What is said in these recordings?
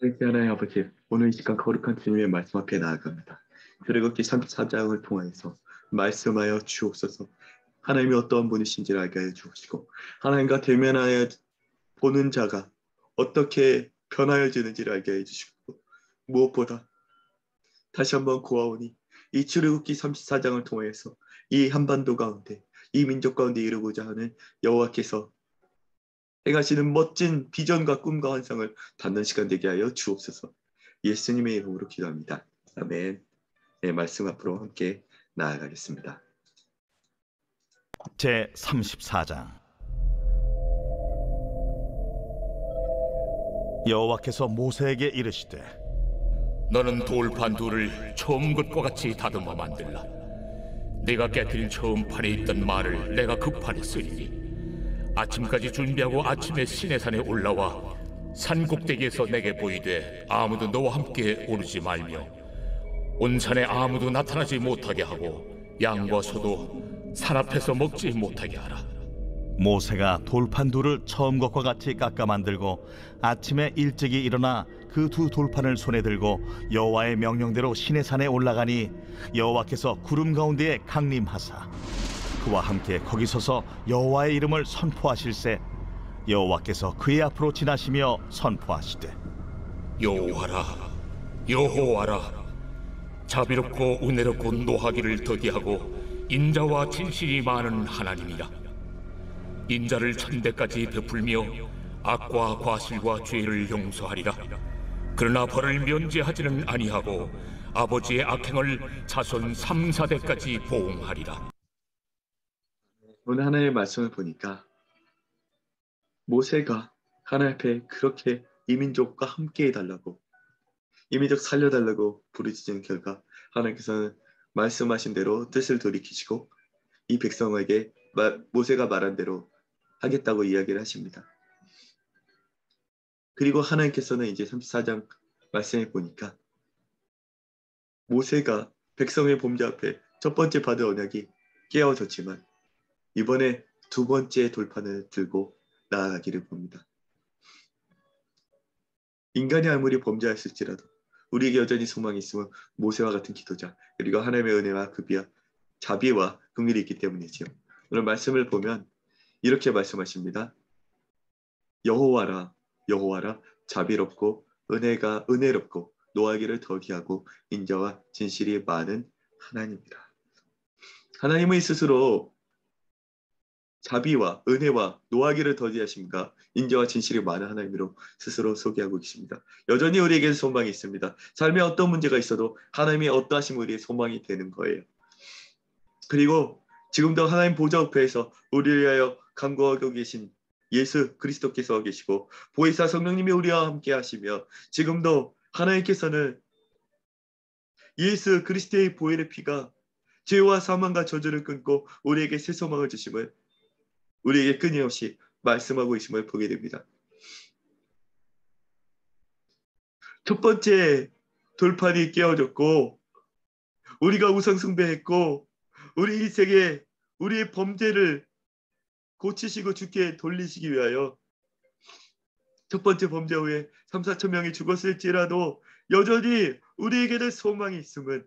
그렇게 하나님 아버지, 오늘 이 시간 거룩한 주님의 말씀 앞에 나아갑니다. 출애굽기 34장을 통해서 말씀하여 주옵소서. 하나님이 어떠한 분이신지를 알게 하여 주시고, 하나님과 대면하여 보는 자가 어떻게 변하여지는지를 알게 해 주시고, 무엇보다 다시 한번 고아오니 이 출애굽기 34장을 통해서 이 한반도 가운데, 이 민족 가운데 이루고자 하는 여호와께서 행하시는 멋진 비전과 꿈과 환상을 받는 시간 되게 하여 주옵소서. 예수님의 이름으로 기도합니다. 아멘. 네, 말씀 앞으로 함께 나아가겠습니다. 제 34장. 여호와께서 모세에게 이르시되 너는 돌판 둘을 처음 것과 같이 다듬어 만들라. 네가 깨뜨린 처음 판에 있던 말을 내가 그 판에 쓰리니 아침까지 준비하고 아침에 시내산에 올라와 산 꼭대기에서 내게 보이되 아무도 너와 함께 오르지 말며 온 산에 아무도 나타나지 못하게 하고 양과 소도 산 앞에서 먹지 못하게 하라. 모세가 돌판 둘을 처음 것과 같이 깎아 만들고 아침에 일찍이 일어나 그 두 돌판을 손에 들고 여호와의 명령대로 시내산에 올라가니 여호와께서 구름 가운데에 강림하사 그와 함께 거기 서서 여호와의 이름을 선포하실세 여호와께서 그의 앞으로 지나시며 선포하시되 여호와라, 여호와라, 자비롭고 은혜롭고 노하기를 더디하고 인자와 진실이 많은 하나님이라. 인자를 천대까지 베풀며 악과 과실과 죄를 용서하리라. 그러나 벌을 면제하지는 아니하고 아버지의 악행을 자손 3, 4대까지 보응하리라. 오늘 하나님의 말씀을 보니까 모세가 하나님 앞에 그렇게 이민족과 함께 해달라고, 이민족 살려달라고 부르짖은 결과 하나님께서는 말씀하신 대로 뜻을 돌이키시고 이 백성에게 모세가 말한 대로 하겠다고 이야기를 하십니다. 그리고 하나님께서는 이제 34장 말씀해 보니까 모세가 백성의 범죄 앞에 첫 번째 받은 언약이 깨어졌지만 이번에 두 번째 돌판을 들고 나아가기를 봅니다. 인간이 아무리 범죄했을지라도 우리에게 여전히 소망이 있으면 모세와 같은 기도자, 그리고 하나님의 은혜와 자비와 긍휼이 있기 때문이지요. 오늘 말씀을 보면 이렇게 말씀하십니다. 여호와라, 여호와라, 자비롭고 은혜롭고 노하기를 더디하고 인자와 진실이 많은 하나님이라. 하나님의 스스로 자비와 은혜와 노하기를 더디하심과 인자와 진실이 많은 하나님으로 스스로 소개하고 계십니다. 여전히 우리에게는 소망이 있습니다. 삶에 어떤 문제가 있어도 하나님이 어떠하심 우리의 소망이 되는 거예요. 그리고 지금도 하나님 보좌 옆에서 우리를 위하여 간구하고 계신 예수 그리스도께서 계시고 보혜사 성령님이 우리와 함께 하시며 지금도 하나님께서는 예수 그리스도의 보혈의 피가 죄와 사망과 저주를 끊고 우리에게 새 소망을 주심을 우리에게 끊임없이 말씀하고 계심을 보게 됩니다. 첫 번째 돌판이 깨어졌고 우리가 우상 숭배했고 우리 인생에 우리의 범죄를 고치시고 주께 돌리시기 위하여 첫 번째 범죄 후에 3, 4천 명이 죽었을지라도 여전히 우리에게는 소망이 있음은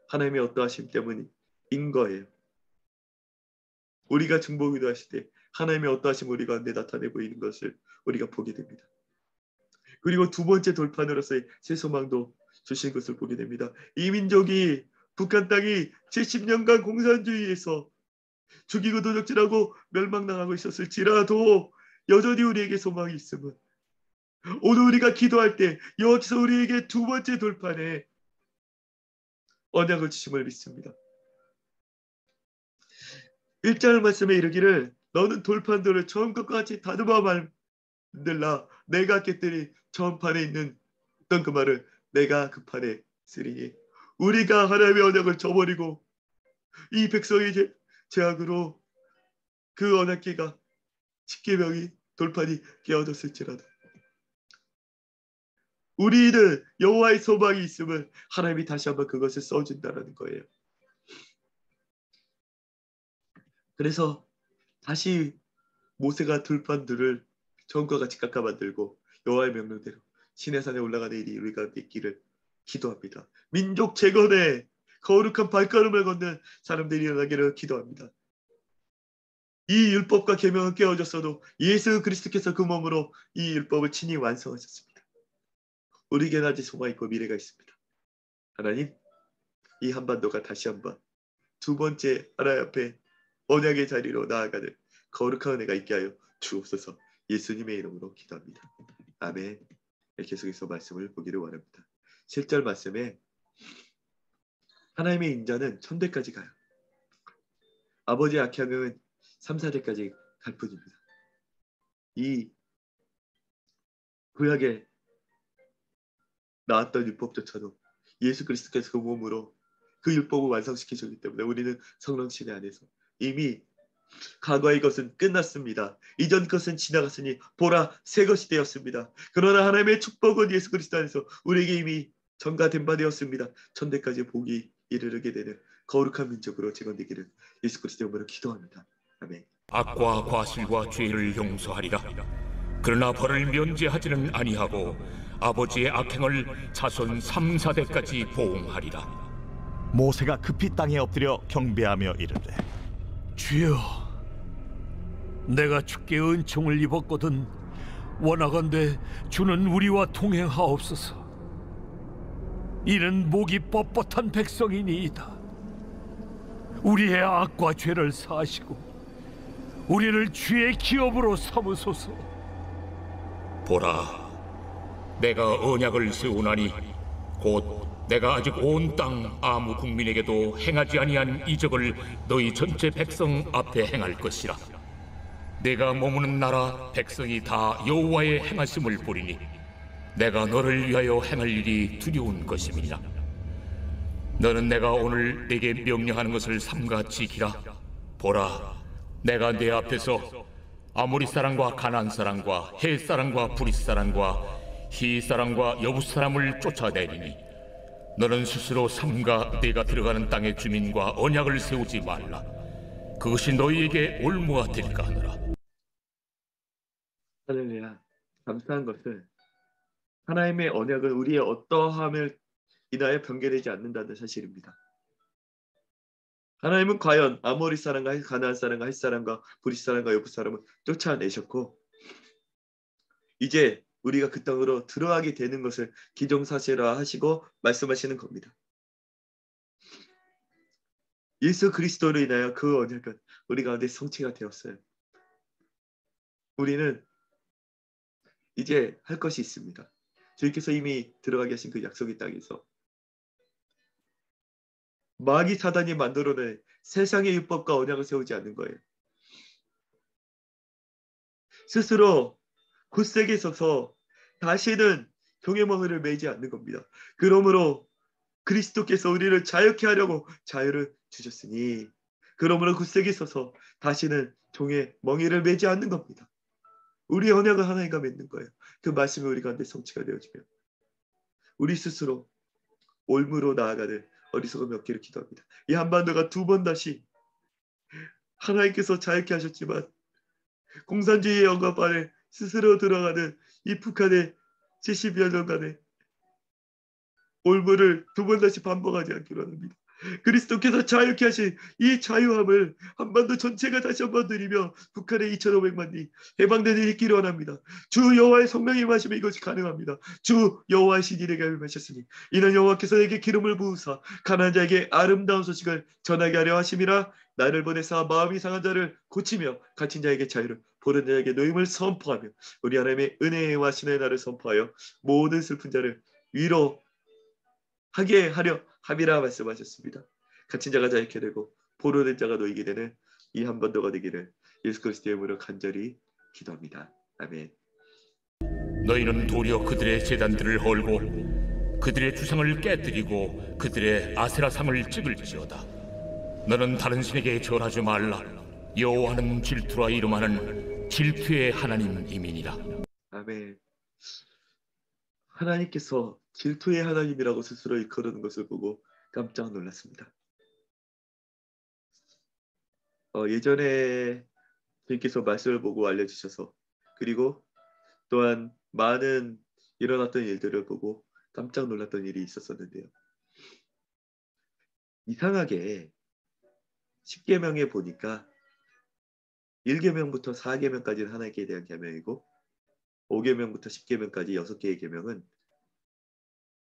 하나님의 어떠하심 때문인 거예요. 우리가 중보기도 하실 때 하나님의 어떠하심 우리 가운데 나타내 보이는 것을 우리가 보게 됩니다. 그리고 두 번째 돌판으로서의 새 소망도 주신 것을 보게 됩니다. 이 민족이 북한 땅이 70년간 공산주의에서 죽이고 도적질하고 멸망당하고 있었을지라도 여전히 우리에게 소망이 있음은 오늘 우리가 기도할 때 여호와께서 우리에게 두 번째 돌판에 언약을 주심을 믿습니다. 1절 말씀에 이르기를 너는 돌판들을 처음 것과 같이 다듬어 만들라. 내가 깨뜨린 처음 판에 있는 어떤 그 말을 내가 그 판에 쓰리니 우리가 하나님의 언약을 저버리고 이 백성의 죄악으로 그 언약궤가 십계명이 돌판이 깨어졌을지라도 우리는 여호와의 소망이 있음을 하나님이 다시 한번 그것을 써준다는 거예요. 그래서 다시 모세가 돌판들을 처음과 같이 깎아 만들고 여호와의 명령대로 시내산에 올라가는 일이 우리 가운데 있기를 기도합니다. 민족 재건에 거룩한 발걸음을 걷는 사람들이 일어나기를 기도합니다. 이 율법과 계명은 깨어졌어도 예수 그리스도께서 그 몸으로 이 율법을 친히 완성하셨습니다. 우리에게는 아직 소망이 있고 미래가 있습니다. 하나님, 이 한반도가 다시 한번 두 번째 하나님 앞에 언약의 자리로 나아가는 거룩한 은혜가 있게 하여 주옵소서. 예수님의 이름으로 기도합니다. 아멘. 계속해서 말씀을 보기를 원합니다. 7절 말씀에 하나님의 인자는 천대까지 가요. 아버지의 악향은 3, 4대까지 갈 뿐입니다. 이 구약에 나왔던 율법조차도 예수 그리스도께서 그 몸으로 그 율법을 완성시키셨기 때문에 우리는 성령신의 안에서 이미 과거의 것은 끝났습니다. 이전 것은 지나갔으니 보라 새 것이 되었습니다. 그러나 하나님의 축복은 예수 그리스도 안에서 우리에게 이미 전가된 바 되었습니다. 천대까지 복이 이르게 되는 거룩한 민족으로 재건되기를 예수 그리스도의 이름으로 기도합니다. 아멘. 악과 과실과 죄를 용서하리라. 그러나 벌을 면제하지는 아니하고 아버지의 악행을 자손 3, 4대까지 보응하리라. 모세가 급히 땅에 엎드려 경배하며 이르되 주여, 내가 주께 은총을 입었거든 원하건대 주는 우리와 동행하옵소서. 이는 목이 뻣뻣한 백성이니이다. 우리의 악과 죄를 사하시고 우리를 주의 기업으로 삼으소서. 보라, 내가 언약을 세우나니 곧 내가 아직 온 땅 아무 국민에게도 행하지 아니한 이적을 너희 전체 백성 앞에 행할 것이라. 내가 머무는 나라 백성이 다 여호와의 행하심을 보리니 내가 너를 위하여 행할 일이 두려운 것임이니라. 너는 내가 오늘 네게 명령하는 것을 삼가 지키라. 보라, 내가 네 앞에서 아모리 사람과 가나안 사람과 헷 사람과 브릿 사람과 히 사람과 여부 사람을 쫓아내리니 너는 스스로 삼가 네가 들어가는 땅의 주민과 언약을 세우지 말라. 그것이 너희에게 올무가 될까 하노라. 할렐루야. 감사한 것은 하나님의 언약은 우리의 어떠함을 인하여 변개되지 않는다는 사실입니다. 하나님은 과연 아모리 사람과 가나안 사람과 헷 사람과 브릿 사람과 여부 사람을 쫓아내셨고 이제 우리가 그 땅으로 들어가게 되는 것을 기정사실화 하시고 말씀하시는 겁니다. 예수 그리스도로 인하여 그 언약은 우리 가운데 성취가 되었어요. 우리는 이제 할 것이 있습니다. 주님께서 이미 들어가게 하신 그 약속의 땅에서 마귀 사단이 만들어낸 세상의 율법과 언약을 세우지 않는 거예요. 스스로 굳세게 서서 다시는 종의멍을 매지 않는 겁니다. 그러므로 그리스도께서 우리를 자유케 하려고 자유를 주셨으니 그러므로 굳세게 서서 다시는 종의 멍에를 매지 않는 겁니다. 우리 언약을 하나님과 맺는 거예요. 그 말씀이 우리 가운데 성취가 되어지면 우리 스스로 올무로 나아가는 어리석음이 없기를 기도합니다. 이 한반도가 두 번 다시 하나님께서 자유케 하셨지만 공산주의의 영광 안에 스스로 들어가는 이 북한의 70여 년간의 올무를 두 번 다시 반복하지 않기로 합니다. 그리스도께서 자유케 하신 이 자유함을 한반도 전체가 다시 한번 드리며 북한의 2,500만이 해방되는 일이 있기를 원합니다. 주 여호와의 성령이 임하시면 이것이 가능합니다. 주 여호와의 신이 내게 임하셨으니 이는 여호와께서 내게 기름을 부으사 가난한 자에게 아름다운 소식을 전하게 하려 하심이라. 나를 보내사 마음이 상한 자를 고치며 갇힌 자에게 자유를 보는 자에게 노임을 선포하며 우리 하나님의 은혜와 신의 날을 선포하여 모든 슬픈 자를 위로하게 하려 함이라 말씀하셨습니다. 갇힌 자가 자유케 되고 포로된 자가 놓이게 되는 이 한반도가 되기를 예수 그리스도의 이름으로 간절히 기도합니다. 아멘. 너희는 도리어 그들의 제단들을 헐고 그들의 주상을 깨뜨리고 그들의 아세라상을 찍을지어다. 너는 다른 신에게 절하지 말라. 여호와는 질투라 이름하는 질투의 하나님이니라. 아멘. 하나님께서 질투의 하나님이라고 스스로 일컬는 것을 보고 깜짝 놀랐습니다. 예전에 주님께서 말씀을 보고 알려주셔서 그리고 또한 많은 일어났던 일들을 보고 깜짝 놀랐던 일이 있었었는데요. 이상하게 10계명에 보니까 1계명부터 4계명까지는 하나님께 대한 계명이고 5계명부터 10계명까지 6개의 계명은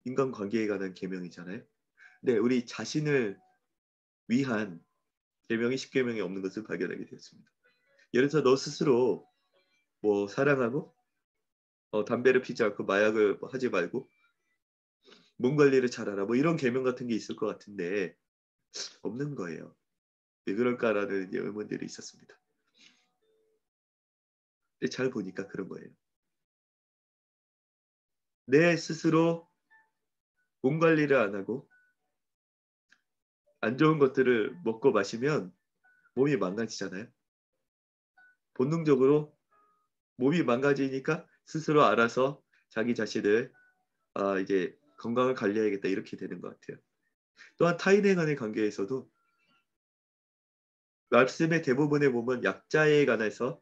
인간관계에 관한 계명이잖아요. 근데 우리 자신을 위한 계명이 10계명에 없는 것을 발견하게 되었습니다. 예를 들어서 너 스스로 뭐 사랑하고 담배를 피지 않고 마약을 하지 말고 몸 관리를 잘하라 뭐 이런 계명 같은 게 있을 것 같은데 없는 거예요. 왜 그럴까라는 의문들이 있었습니다. 근데 잘 보니까 그런 거예요. 내 스스로 몸 관리를 안 하고 안 좋은 것들을 먹고 마시면 몸이 망가지잖아요. 본능적으로 몸이 망가지니까 스스로 알아서 자기 자신을 이제 건강을 관리해야겠다 이렇게 되는 것 같아요. 또한 타인에 간의 관계에서도 말씀의 대부분에 보면 약자에 관해서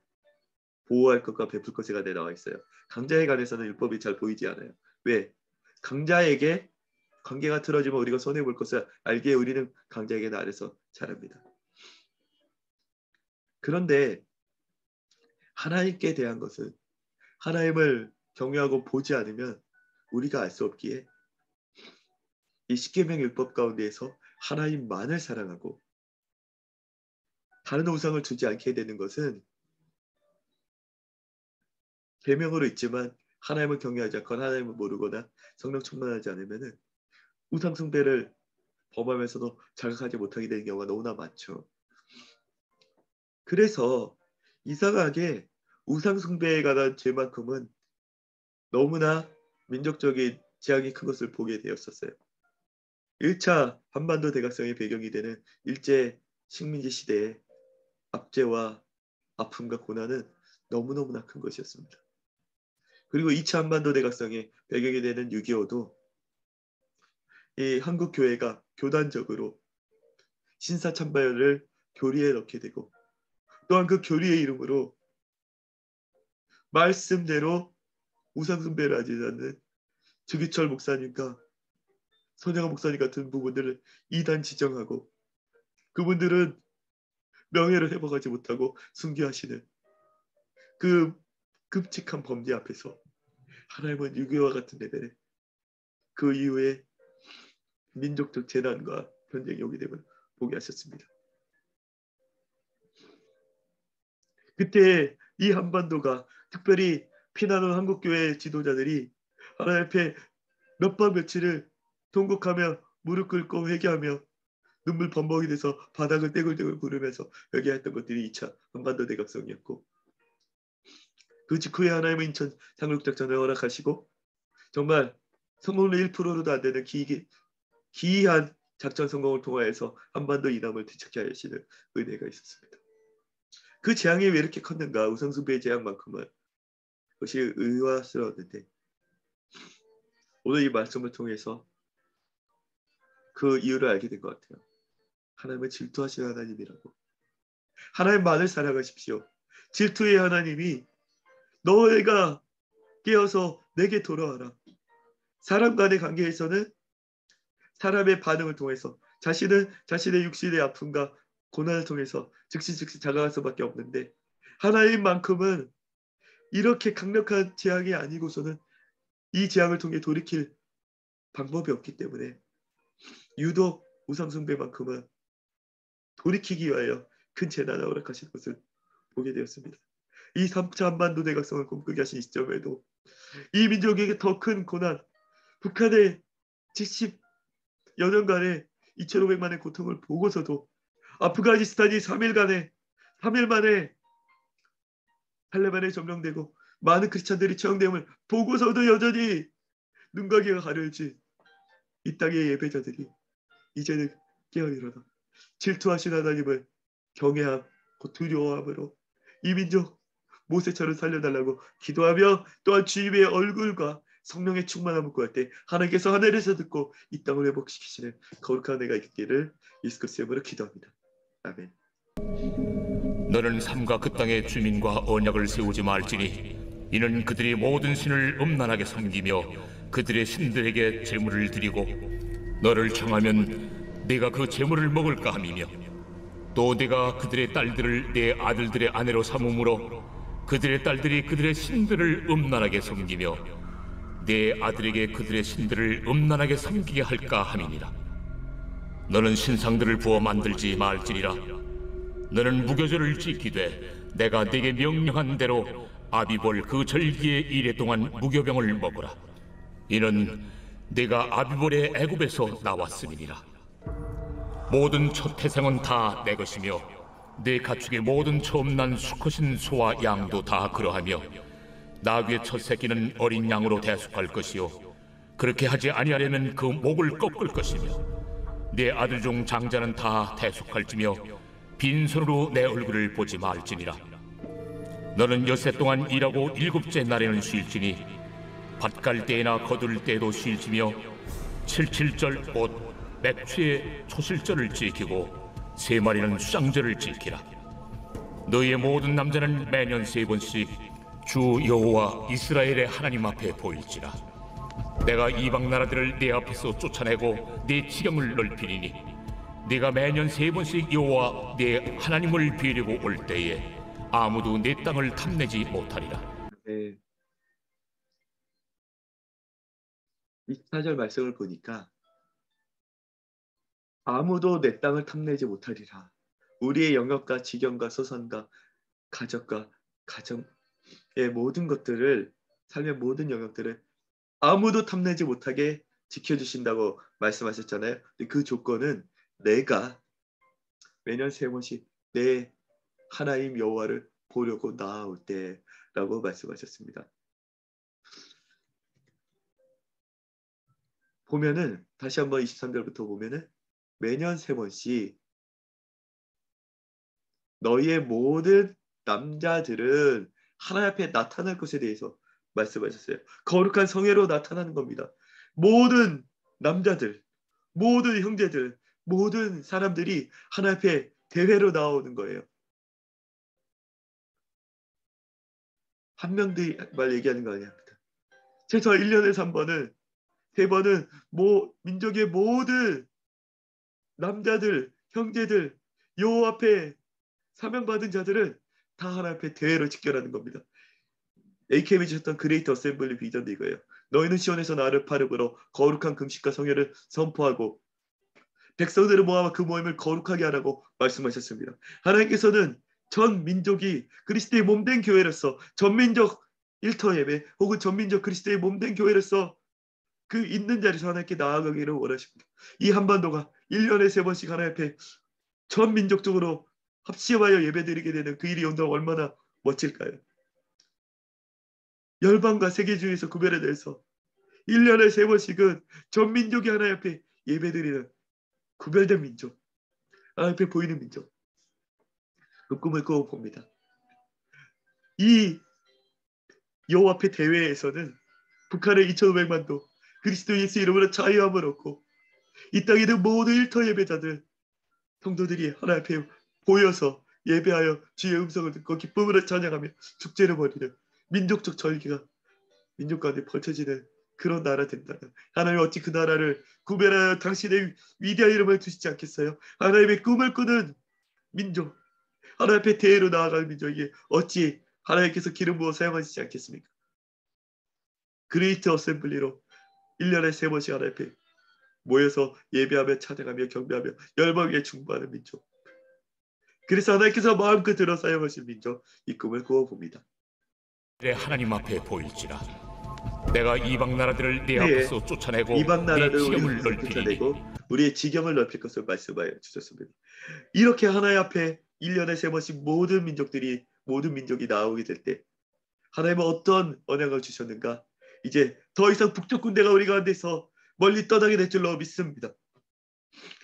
보호할 것과 베풀 것에 관해 나와 있어요. 강자에 관해서는 율법이 잘 보이지 않아요. 왜? 강자에게 관계가 틀어지면 우리가 손해볼 것을 알기에 우리는 강자에게 아래서 잘합니다. 그런데 하나님께 대한 것은 하나님을 경외하고 보지 않으면 우리가 알 수 없기에 이 십계명 율법 가운데에서 하나님만을 사랑하고 다른 우상을 두지 않게 되는 것은 계명으로 있지만 하나님을 경외하지 않거나 하나님을 모르거나 성령 충만하지 않으면 우상 숭배를 범하면서도 자각하지 못하게 되는 경우가 너무나 많죠. 그래서 이상하게 우상 숭배에 관한 죄만큼은 너무나 민족적인 재앙이 큰 것을 보게 되었었어요. 1차 한반도 대각성의 배경이 되는 일제 식민지 시대의 압제와 아픔과 고난은 너무너무나 큰 것이었습니다. 그리고 2차 한반도 대각성의 배경이 되는 6.25도 이 한국 교회가 교단적으로 신사참배를 교리에 넣게 되고 또한 그 교리의 이름으로 말씀대로 우상숭배를 하지 않는 주기철 목사님과 손영아 목사님 같은 부분들을 이단 지정하고 그분들은 명예를 회복하지 못하고 순교하시는 그 끔찍한 범죄 앞에서 하나님은 6.25와 같은 레벨에 그 이후에 민족적 재난과 전쟁이 오게 되면 보게 하셨습니다. 그때 이 한반도가 특별히 피난온 한국교회 지도자들이 하나님 앞에 몇 번 며칠을 통곡하며 무릎 꿇고 회개하며 눈물 범벅이 돼서 바닥을 떼굴떼굴 구르면서 회개했던 것들이 2차 한반도 대각성이었고 그 직후에 하나님은 인천 상륙작전을 허락하시고 정말 성공률 1%로도 안 되는 기이한 작전 성공을 통하여서 한반도 이남을 되찾게 하시는 은혜가 있었습니다. 그 재앙이 왜 이렇게 컸는가? 우상숭배의 재앙만큼은 그것이 의아스러웠는데 오늘 이 말씀을 통해서 그 이유를 알게 된 것 같아요. 하나님은 질투하시는 하나님이라고. 하나님만을 사랑하십시오. 질투의 하나님이 너희가 깨어서 내게 돌아와라. 사람 간의 관계에서는 사람의 반응을 통해서 자신은 자신의 육신의 아픔과 고난을 통해서 즉시 자각할 수밖에 없는데 하나님만큼은 이렇게 강력한 재앙이 아니고서는 이 재앙을 통해 돌이킬 방법이 없기 때문에 유독 우상숭배만큼은 돌이키기 위하여 큰 재난을 허락하시는 것을 보게 되었습니다. 이 3차 한반도 대각성을 꿈꾸게 하신 시점에도 이 민족에게 더 큰 고난, 북한의 70여 년간의 2,500만의 고통을 보고서도 아프가니스탄이 3일 만에 탈레반에 점령되고 많은 크리스찬들이 처형됨을 보고서도 여전히 눈과 귀가 가려지 이 땅의 예배자들이 이제는 깨어 일어나 질투하신 하나님을 경외함, 곧 두려워함으로 이 민족 모세처럼 살려달라고 기도하며 또한 주님의 얼굴과 성령의 충만함을 구할 때 하나님께서 하늘에서 듣고 이 땅을 회복시키시는 거룩한 은혜가 있기를 예수 그리스도의 이름으로 기도합니다. 아멘. 너는 삼가 그 땅의 주민과 언약을 세우지 말지니 이는 그들이 모든 신을 음란하게 섬기며 그들의 신들에게 제물을 드리고 너를 청하면 네가 그 제물을 먹을까 함이며 또 네가 그들의 딸들을 내 아들들의 아내로 삼음으로 그들의 딸들이 그들의 신들을 음란하게 섬기며 내 아들에게 그들의 신들을 음란하게 섬기게 할까 함이니라. 너는 신상들을 부어 만들지 말지니라. 너는 무교절을 지키되 내가 네게 명령한 대로 아비볼 그 절기의 이래 동안 무교병을 먹어라. 이는 네가 아비볼의 애굽에서 나왔음이니라. 모든 첫 태생은 다 내 것이며 네 가축의 모든 처음 난 수컷인 소와 양도 다 그러하며 나귀의 첫 새끼는 어린 양으로 대속할 것이요 그렇게 하지 아니하려면 그 목을 꺾을 것이며 네 아들 중 장자는 다 대속할지며 빈손으로 내 얼굴을 보지 말지니라. 너는 엿새 동안 일하고 일곱째 날에는 쉴지니 밭갈 때나 거둘 때도 쉴지며 칠칠절 곧 맥추의 초실절을 지키고 세 마리는 수장절을 지키라. 너희의 모든 남자는 매년 3번씩 주 여호와 이스라엘의 하나님 앞에 보일지라. 내가 이방 나라들을 네 앞에서 쫓아내고 네 지경을 넓히리니 네가 매년 3번씩 여호와 네 하나님을 비리고 올 때에 아무도 내 땅을 탐내지 못하리라. 네. 24절 말씀을 보니까 아무도 내 땅을 탐내지 못하리라. 우리의 영역과 지경과 소산과 가족과 가정의 모든 것들을, 삶의 모든 영역들을 아무도 탐내지 못하게 지켜주신다고 말씀하셨잖아요. 그 조건은 내가 매년 3번씩 내 하나님 여호와를 보려고 나아올 때라고 말씀하셨습니다. 보면은 다시 한번 23절부터 보면은 매년 3번씩 너희의 모든 남자들은 하나님 앞에 나타날 것에 대해서 말씀하셨어요. 거룩한 성회로 나타나는 겁니다. 모든 남자들, 모든 형제들, 모든 사람들이 하나님 앞에 대회로 나오는 거예요. 한 명들만 얘기하는 거 아닙니다. 최소 1년에 3번은 3번은 민족의 모든 남자들, 형제들, 여호와 앞에 사명받은 자들은 다 하나님 앞에 대회로 직결하는 겁니다. AKM이 주셨던 그레이트 어셈블리 비전도 이거예요. 너희는 시온에서 나를 바르므로 거룩한 금식과 성회를 선포하고 백성들을 모아 그 모임을 거룩하게 하라고 말씀하셨습니다. 하나님께서는 전 민족이 그리스도의 몸된 교회로서 전민족 일터 예배 혹은 전민족 그리스도의 몸된 교회로서 그 있는 자리에서 하나님께 나아가기를 원하십니다. 이 한반도가 1년에 3번씩 하나님 앞에 전 민족적으로 합심하여 예배드리게 되는 그 일이 온다면 얼마나 멋질까요? 열방과 세계 중에서 구별해내서 1년에 3번씩은 전 민족이 하나님 앞에 예배드리는 구별된 민족, 하나님 앞에 보이는 민족, 그 꿈을 꾸어봅니다. 이 여호와 앞에 대회에서는 북한의 2,500만도 그리스도 예수 이름으로 자유함을 얻고 이 땅에 있는 모든 일터 예배자들, 성도들이 하나님 앞에 보여서 예배하여 주의 음성을 듣고 기쁨으로 찬양하며 축제를 벌이는 민족적 절기가 민족 가운데 펼쳐지는 그런 나라 된다면 하나님 어찌 그 나라를 구별하여 당신의 위대한 이름을 두시지 않겠어요? 하나님의 꿈을 꾸는 민족, 하나님 앞에 대회로 나아가는 민족에게 어찌 하나님께서 기름 부어 사용하시지 않겠습니까? 그레이트 어셈블리로 1년에 3번씩 하나님 앞에 모여서 예배하며 찬양하며 경배하며 열방에 중보하는 민족. 그래서 하나님께서 마음껏 들어 사용하신 민족, 이 꿈을 꾸어봅니다. 내 하나님 앞에 보일지라. 내가 이방 나라들을 네 앞에서 쫓아내고 이방 나라를 네 지경을 우리 넓히리니 쫓아내고 우리의 지경을 넓힐 것을 말씀하여 주셨습니다. 이렇게 하나님 앞에 1년에 3번씩 모든 민족이 나오게 될 때 하나님은 어떤 언약을 주셨는가? 이제 더 이상 북쪽 군대가 우리 가운데서 멀리 떠나게 될 줄로 믿습니다.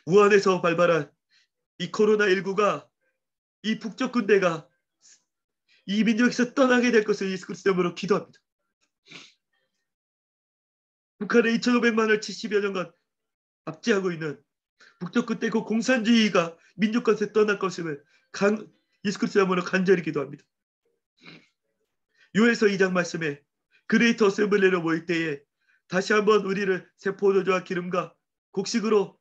우한에서 발발한 이 코로나19가 이 북쪽 군대가 이 민족에서 떠나게 될 것을 예수 그리스도 이름으로 기도합니다. 북한의 2,500만을 70여 년간 압제하고 있는 북쪽 끝에 그 공산주의가 민족 것에 떠날 것임을 예수 그리스도 이름으로 간절히 기도합니다. 요에서 2장 말씀에 그레이트 어셈블리로 모일 때에 다시 한번 우리를 새 포도주와 기름과 곡식으로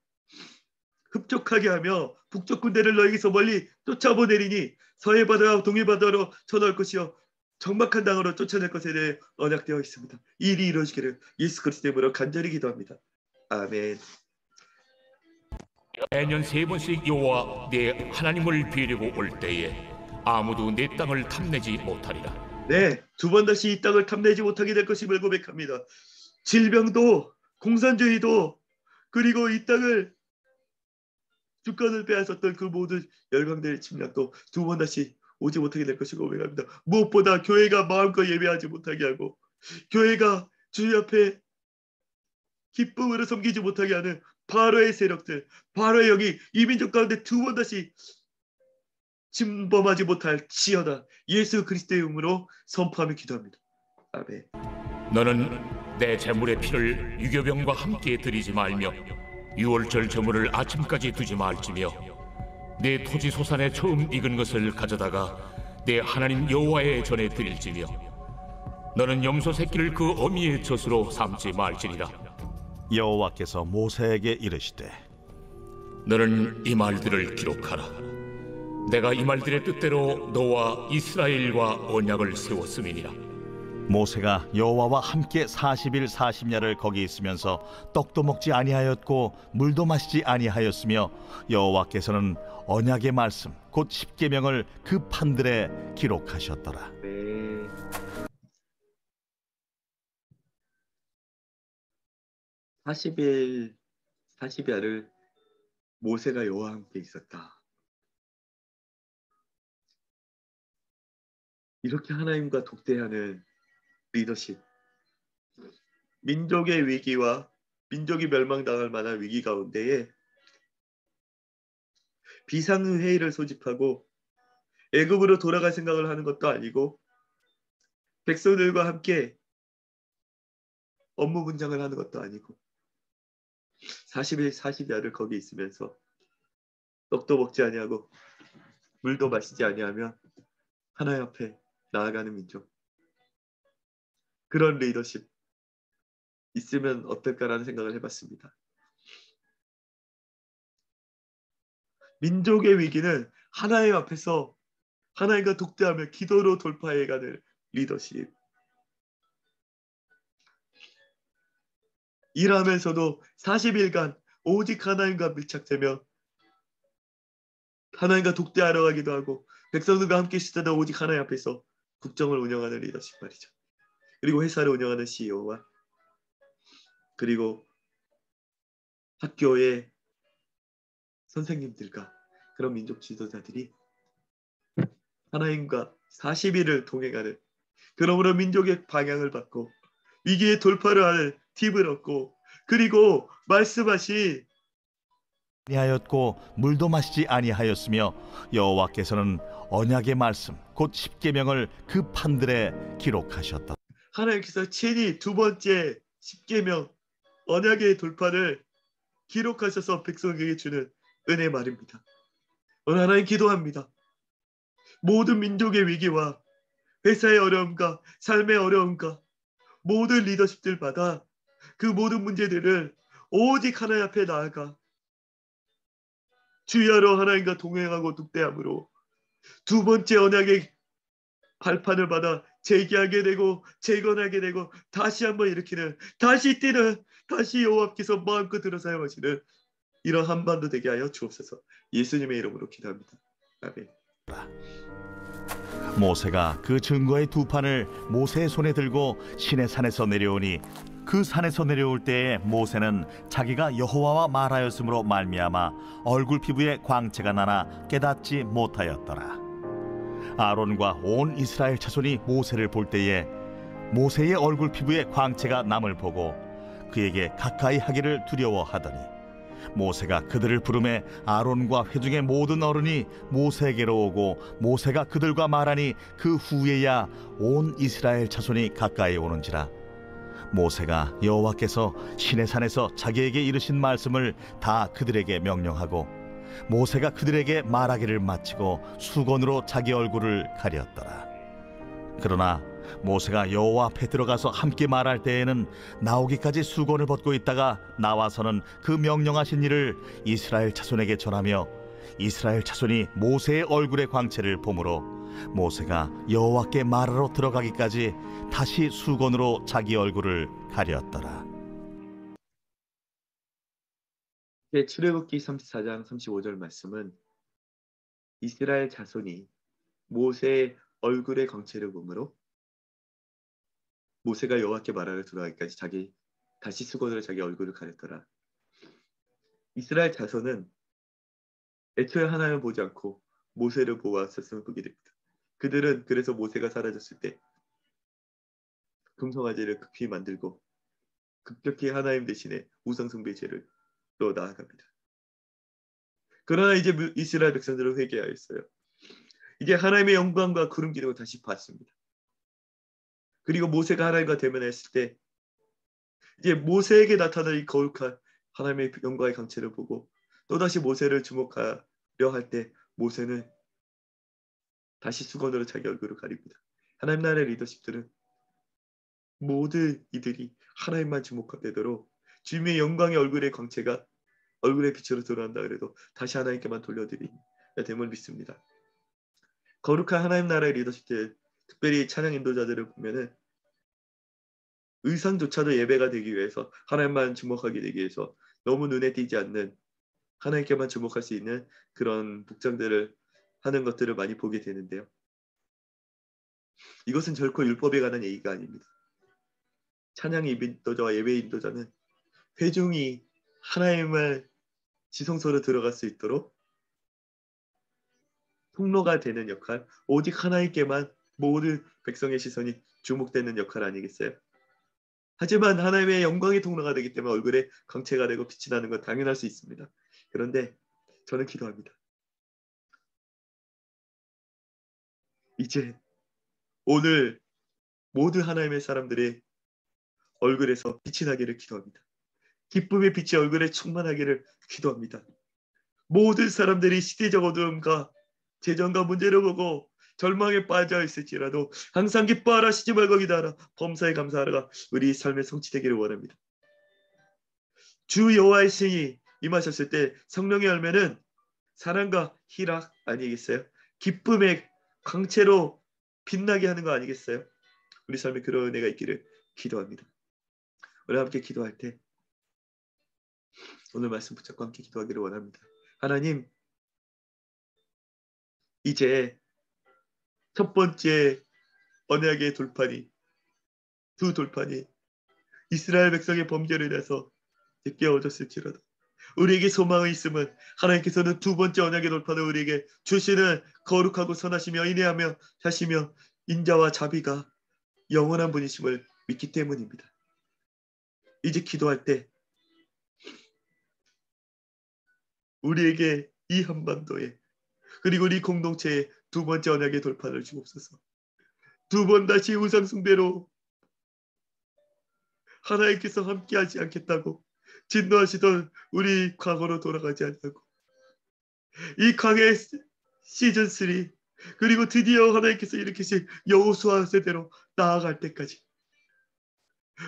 흡족하게 하며 북쪽 군대를 너희에게서 멀리 쫓아보내리니 서해 바다와 동해 바다로 쳐넣을 것이요 적막한 땅으로 쫓아낼 것에 대해 언약되어 있습니다. 이 일이 이루어지기를 예수 그리스도 이름으로 간절히 기도합니다. 아멘. 매년 3번씩 여호와 내 하나님을 뵈려고 올 때에 아무도 내 땅을 탐내지 못하리라. 네, 2번 다시 이 땅을 탐내지 못하게 될 것임을 고백합니다. 질병도 공산주의도 그리고 이 땅을 주권을 빼앗았던 그 모든 열강들의 침략도 2번 다시 오지 못하게 될 것이고 고백합니다. 무엇보다 교회가 마음껏 예배하지 못하게 하고 교회가 주님 앞에 기쁨으로 섬기지 못하게 하는 바로의 세력들, 바로의 영이 이 민족 가운데 2번 다시 침범하지 못할 지어다. 예수 그리스도의 이름으로 선포하며 기도합니다. 아멘. 너는 내 제물의 피를 유교병과 함께 드리지 말며 유월절 제물을 아침까지 두지 말지며 내 토지 소산에 처음 익은 것을 가져다가 내 하나님 여호와의 전에 드릴지며 너는 염소 새끼를 그 어미의 젖으로 삼지 말지니라. 여호와께서 모세에게 이르시되 너는 이 말들을 기록하라. 내가 이 말들의 뜻대로 너와 이스라엘과 언약을 세웠음이니라. 모세가 여호와와 함께 40일 40야를 거기 있으면서 떡도 먹지 아니하였고 물도 마시지 아니하였으며 여호와께서는 언약의 말씀 곧 십계명을 그 판들에 기록하셨더라. 네. 40일 40야를 모세가 여호와와 함께 있었다. 이렇게 하나님과 독대하는 리더십, 민족의 위기와 민족이 멸망당할 만한 위기 가운데에 비상회의를 소집하고 애굽으로 돌아갈 생각을 하는 것도 아니고 백성들과 함께 업무 분장을 하는 것도 아니고 40일 40야를 거기 있으면서 떡도 먹지 아니하고 물도 마시지 아니하며 하나님 앞에 나아가는 민족, 그런 리더십 있으면 어떨까라는 생각을 해봤습니다. 민족의 위기는 하나님 앞에서 하나님과 독대하며 기도로 돌파해가는 리더십. 일하면서도 40일간 오직 하나님과 밀착되며 하나님과 독대하러 가기도 하고 백성들과 함께 있을 때도 오직 하나님 앞에서 국정을 운영하는 리더십 말이죠. 그리고 회사를 운영하는 CEO와 그리고 학교의 선생님들과 그런 민족 지도자들이 하나님과 40일을 동행하는, 그러므로 민족의 방향을 받고 위기의 돌파를 하는 팁을 얻고 그리고 말씀하신 아니하였고 물도 마시지 아니하였으며 여호와께서는 언약의 말씀 곧 십계명을 그 판들에 기록하셨다. 하나님께서 친히 2번째 십계명 언약의 돌파를 기록하셔서 백성에게 주는 은혜 말입니다. 오늘 하나님 기도합니다. 모든 민족의 위기와 회사의 어려움과 삶의 어려움과 모든 리더십들마다 그 모든 문제들을 오직 하나님 앞에 나아가 주야로 하나님과 동행하고 독대함으로 2번째 언약의 발판을 받아 재기하게 되고 재건하게 되고 다시 한번 일으키는, 다시 뛰는, 다시 여호와께서 마음껏 들어 사용하시는 이런 한반도 되게 하여 주옵소서. 예수님의 이름으로 기도합니다. 아멘. 모세가 그 증거의 2판을 모세의 손에 들고 시내산에서 내려오니 그 산에서 내려올 때에 모세는 자기가 여호와와 말하였으므로 말미암아 얼굴 피부에 광채가 나나 깨닫지 못하였더라. 아론과 온 이스라엘 자손이 모세를 볼 때에 모세의 얼굴 피부에 광채가 남을 보고 그에게 가까이 하기를 두려워하더니 모세가 그들을 부르매 아론과 회중의 모든 어른이 모세에게로 오고 모세가 그들과 말하니 그 후에야 온 이스라엘 자손이 가까이 오는지라. 모세가 여호와께서 시내산에서 자기에게 이르신 말씀을 다 그들에게 명령하고 모세가 그들에게 말하기를 마치고 수건으로 자기 얼굴을 가렸더라. 그러나 모세가 여호와 앞에 들어가서 함께 말할 때에는 나오기까지 수건을 벗고 있다가 나와서는 그 명령하신 일을 이스라엘 자손에게 전하며 이스라엘 자손이 모세의 얼굴의 광채를 보므로 모세가 여호와께 말하러 들어가기까지 다시 수건으로 자기 얼굴을 가렸더라. 출애굽기 34장 35절 말씀은 이스라엘 자손이 모세의 얼굴의 광채를 보므로 모세가 여호와께 말하러 들어가기까지 다시 수건으로 자기 얼굴을 가렸더라. 이스라엘 자손은 애초에 하나님을 보지 않고 모세를 보았었음을 보게 됩니다. 그들은 그래서 모세가 사라졌을 때 금송아지를 급히 만들고 급격히 하나님 대신에 우상숭배제를 또 나아갑니다. 그러나 이제 이스라엘 백성들은 회개하였어요. 이제 하나님의 영광과 구름 기둥을 다시 봤습니다. 그리고 모세가 하나님과 대면했을 때 이제 모세에게 나타난 이 거룩한 하나님의 영광의 광채를 보고 또다시 모세를 주목하려 할 때 모세는 다시 수건으로 자기 얼굴을 가립니다. 하나님 나라의 리더십들은 모든 이들이 하나님만 주목하되도록 주님의 영광의 얼굴의 광채가 얼굴의 빛으로 드러난다 그래도 다시 하나님께만 돌려드리야 됨을 믿습니다. 거룩한 하나님 나라의 리더십들, 특별히 찬양 인도자들을 보면은 의상조차도 예배가 되기 위해서 하나님만 주목하게 되기 위해서 너무 눈에 띄지 않는 하나님께만 주목할 수 있는 그런 복장들을 하는 것들을 많이 보게 되는데요. 이것은 결코 율법에 관한 얘기가 아닙니다. 찬양 인도자와 예배 인도자는 회중이 하나님을 지성소로 들어갈 수 있도록 통로가 되는 역할, 오직 하나님께만 모든 백성의 시선이 주목되는 역할 아니겠어요? 하지만 하나님의 영광의 통로가 되기 때문에 얼굴에 광채가 되고 빛이 나는 건 당연할 수 있습니다. 그런데 저는 기도합니다. 이제 오늘 모든 하나님의 사람들의 얼굴에서 빛이 나기를 기도합니다. 기쁨의 빛이 얼굴에 충만하기를 기도합니다. 모든 사람들이 시대적 어두움과 재정과 문제를 보고 절망에 빠져 있을지라도 항상 기뻐하라, 쉬지 말고 기도하라, 범사에 감사하라가 우리 삶의 성취되기를 원합니다. 주 여호와의 신이 임하셨을 때 성령의 열매는 사랑과 희락 아니겠어요? 기쁨의 광채로 빛나게 하는 거 아니겠어요? 우리 삶에 그런 은혜가 있기를 기도합니다. 우리 함께 기도할 때 오늘 말씀 붙잡고 함께 기도하기를 원합니다. 하나님, 이제 첫 번째 언약의 돌판이, 두 돌판이 이스라엘 백성의 범죄로 인해서 깨어졌을지라도 우리에게 소망이 있음은 하나님께서는 두 번째 언약의 돌판을 우리에게 주시는 거룩하고 선하시며 인내하며 하시며 인자와 자비가 영원한 분이심을 믿기 때문입니다. 이제 기도할 때 우리에게 이 한반도에 그리고 우리 공동체에 두 번째 언약의 돌판을 주옵소서. 두 번 다시 우상숭배로 하나님께서 함께하지 않겠다고 진노하시던 우리 과거로 돌아가지 않냐고, 이 광해 시즌 3 그리고 드디어 하나님께서 일으키신 여호수아 세대로 나아갈 때까지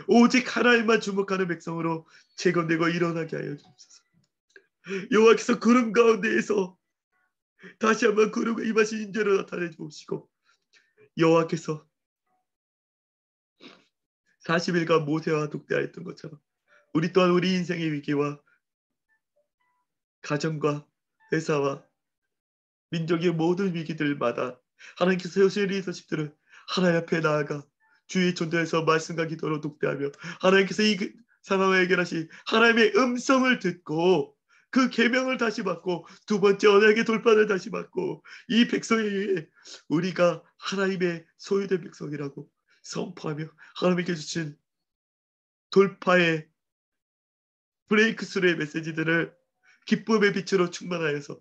오직 하나님만 주목하는 백성으로 재건되고 일어나게 하여 주옵소서. 여호와께서 구름 가운데에서 다시 한번 구름에 임하신 인재로 나타내 주옵시고, 여호와께서 40일간 모세와 독대하였던 것처럼 우리 또한 우리 인생의 위기와 가정과 회사와 민족의 모든 위기들마다 하나님께서 세우신 리더십들을 하나님 앞에 나아가 주의 존재에서 말씀과 기도로 독대하며 하나님께서 이 상황을 해결하신 하나님의 음성을 듣고 그 계명을 다시 받고 두 번째 언약의 돌판을 다시 받고 이 백성에게 우리가 하나님의 소유된 백성이라고 선포하며 하나님께 주신 돌파의 브레이크스루의 메시지들을 기쁨의 빛으로 충만하여서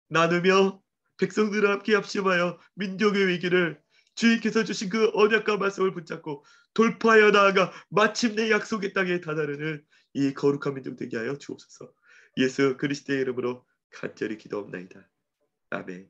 나누며 백성들을 함께 합심하여 민족의 위기를 주님께서 주신 그 언약과 말씀을 붙잡고 돌파하여 나아가 마침내 약속의 땅에 다다르는 이 거룩한 민족 되게 하여 주옵소서. 예수 그리스도의 이름으로 간절히 기도옵나이다. 아멘.